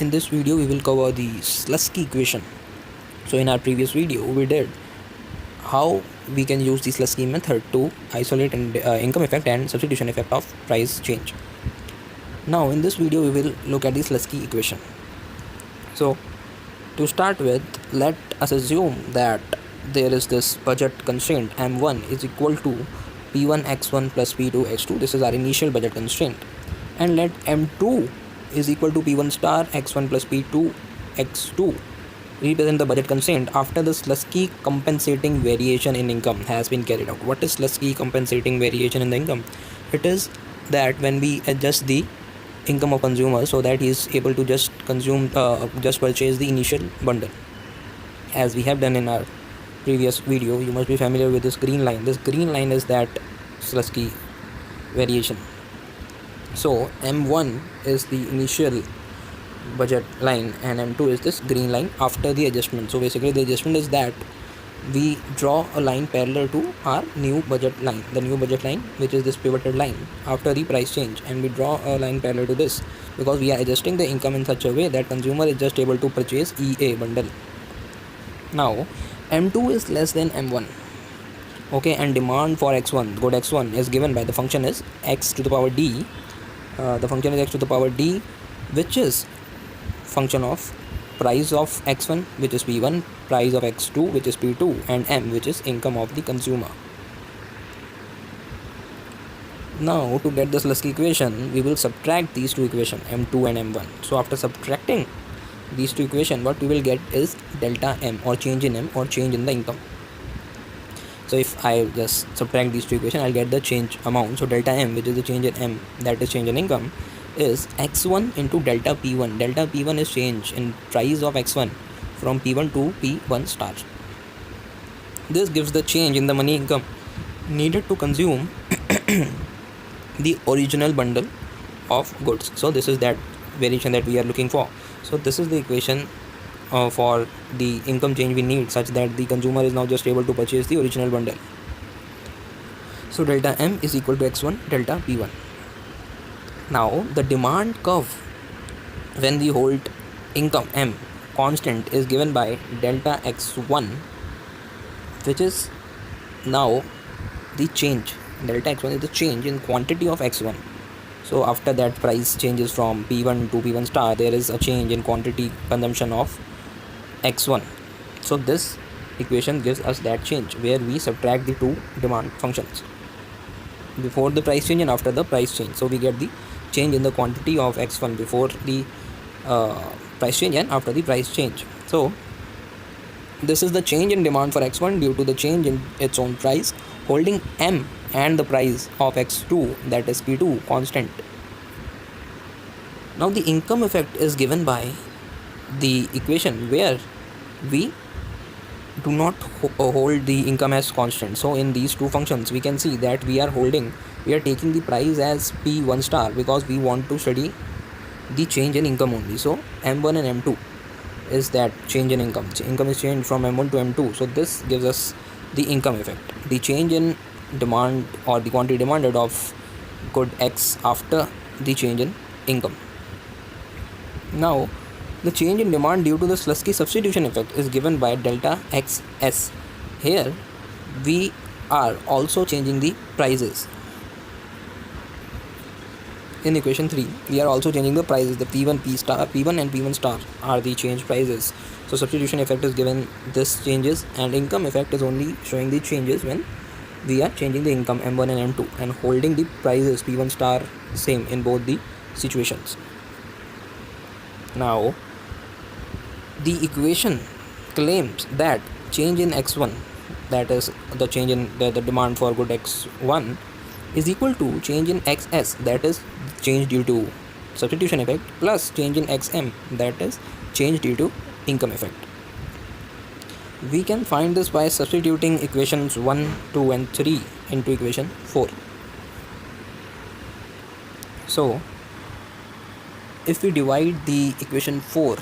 In this video we will cover the Slutsky equation. So in our previous video we did how we can use the Slutsky method to isolate income effect and substitution effect of price change. Now in this video we will look at the Slutsky equation. So to start with, let us assume that there is this budget constraint M1 is equal to P1 x1 plus P2 x2. This is our initial budget constraint. And let M2 is equal to P1 star x1 plus P2 x2 represent the budget constraint after the Slutsky compensating variation in income has been carried out. What is Slutsky compensating variation in the income? It is that when we adjust the income of consumer so that he is able to just purchase the initial bundle, as we have done in our previous video. You must be familiar with this green line. This green line is that Slutsky variation. So M1 is the initial budget line and M2 is this green line after the adjustment. So basically the adjustment is that we draw a line parallel to our new budget line, the new budget line, which is this pivoted line after the price change, and we draw a line parallel to this because we are adjusting the income in such a way that consumer is just able to purchase EA bundle. Now M2 is less than M1, okay, and demand for x1, good x1, is given by the function is x to the power d. The function is x to the power d, which is function of price of x1, which is P1, price of x2, which is P2, and M, which is income of the consumer. Now to get this Slutsky equation, we will subtract these two equations, M2 and M1. So after subtracting these two equations, what we will get is delta M, or change in M, or change in the income. So if I just subtract these two equations, I'll get the change amount. So delta M, which is the change in M, that is change in income, is x1 into delta P1. Delta P1 is change in price of x1 from P1 to P1 star. This gives the change in the money income needed to consume the original bundle of goods. So this is that variation that we are looking for. So this is the equation for the income change we need, such that the consumer is now just able to purchase the original bundle. So delta M is equal to x1 delta P1. Now the demand curve when the hold income M constant is given by delta x1, which is now the change. Delta x1 is the change in quantity of x1. So after that price changes from P1 to P1 star, there is a change in quantity consumption of x1. So this equation gives us that change where we subtract the two demand functions before the price change and after the price change. So we get the change in the quantity of x1 before the price change and after the price change. So this is the change in demand for x1 due to the change in its own price, holding M and the price of x2, that is P2, constant. Now the income effect is given by the equation where we do not hold the income as constant. So in these two functions we can see that we are taking the price as P1 star because we want to study the change in income only. So M1 and M2 is that change in income. Income is changed from M1 to M2. So this gives us the income effect, the change in demand or the quantity demanded of good X after the change in income. Now the change in demand due to the Slutsky substitution effect is given by delta XS. Here we are also changing the prices. In equation 3, we are also changing the prices. The P1 and P1 star are the change prices. So substitution effect is given this changes, and income effect is only showing the changes when we are changing the income M1 and M2 and holding the prices P1 star same in both the situations. Now the equation claims that change in x1, that is the change in the demand for good x1, is equal to change in xs, that is change due to substitution effect, plus change in xm, that is change due to income effect. We can find this by substituting equations 1, 2 and 3 into equation 4. So if we divide the equation 4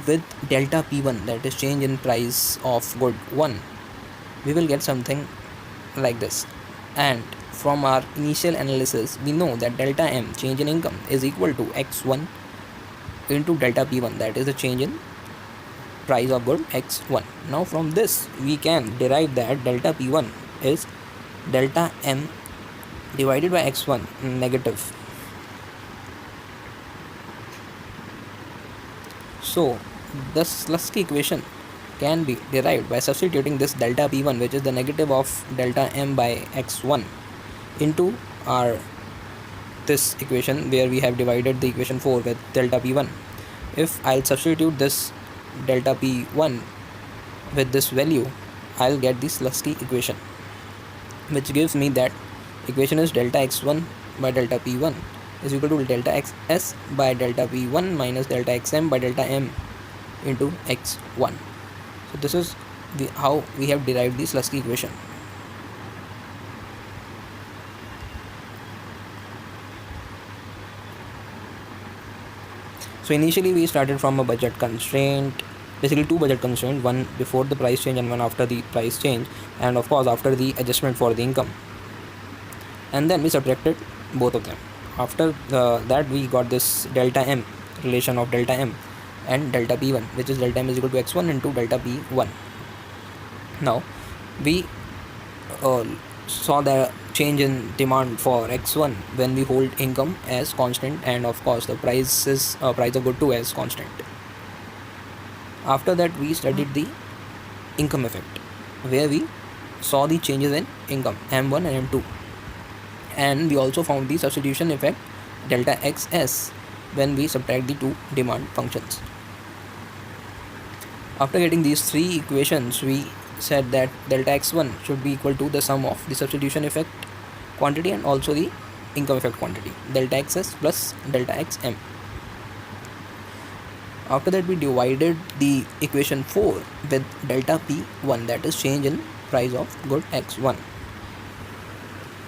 with delta P1, that is change in price of good 1, we will get something like this. And from our initial analysis, we know that delta M, change in income, is equal to x1 into delta P1, that is the change in price of good X1. Now from this we can derive that delta P1 is delta M divided by X1 negative. So the Slutsky equation can be derived by substituting this delta P1, which is the negative of delta M by X1, into our this equation where we have divided the equation 4 with delta P1. If I'll substitute this delta P1 with this value, I'll get the Slutsky equation, which gives me that equation is delta X1 by delta P1 is equal to delta XS by delta P1 minus delta XM by delta M into X1. So this is how we have derived the Slutsky equation. So initially we started from a budget constraint, basically two budget constraints, one before the price change and one after the price change, and of course after the adjustment for the income. And then we subtracted both of them. After that we got this delta M, relation of delta M and delta P1, which is delta M is equal to X1 into delta P1. Now we saw the change in demand for X1 when we hold income as constant, and of course the price of good 2 as constant. After that we studied the income effect, where we saw the changes in income M1 and M2, and we also found the substitution effect delta XS when we subtract the two demand functions. After getting these three equations, we said that delta X1 should be equal to the sum of the substitution effect quantity and also the income effect quantity, delta XS plus delta XM. After that we divided the equation 4 with delta P1, that is change in price of good X1.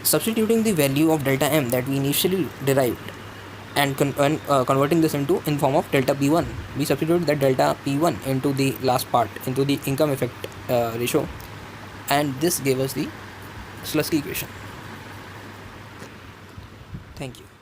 Substituting the value of delta M that we initially derived and converting this in form of delta P1, we substituted that delta P1 into the last part, into the income effect ratio, and this gave us the Slutsky equation. Thank you.